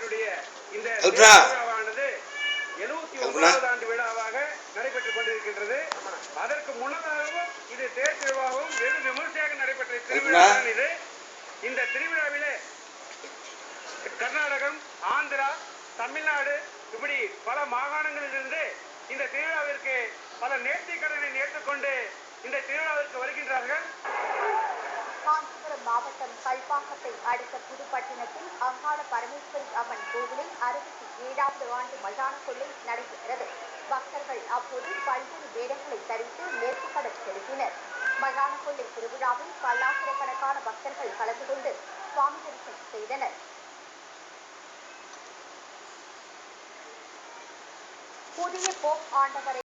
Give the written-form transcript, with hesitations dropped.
ஆண்டினுடைய இந்த விழாவானது 79வது ஆண்டு விழாவாக நடைபெற்றுக் கொண்டிருக்கின்றது. அதற்கு முன்னதாகவும் இது தேர் திருவிழாவும் வெகு விமர்சையாக நடைபெற்ற திருவிழா இது. இந்த திருவிழாவிலே கர்நாடகம், ஆந்திரா, தமிழ்நாடு இப்படி பல மாகாணங்களிலிருந்து இந்த திருவிழாவிற்கு பல நேர்த்திக் கடனை ஏற்றுக்கொண்டு இந்த திருவிழாவிற்கு வருகின்றார்கள். காஞ்சிபுரம் மாவட்டம் கல்பாக்கத்தை அடுத்த புதுப்பட்டினத்தில் அங்காள பரமேஸ்வரி அம்மன் கோவிலில் 67வது ஆண்டு மயான கொள்ளை நடைபெற்றது. பக்தர்கள் அப்போது பல்வேறு வேடங்களை தரித்து நேர்த்திக்கடன் செலுத்தினர். மயான கொள்ளை திருவிழாவில் பல்லாயிரக்கணக்கான பக்தர்கள் கலந்து கொண்டு சுவாமி தரிசனம் செய்தனர். புதிய போப் ஆண்டவரை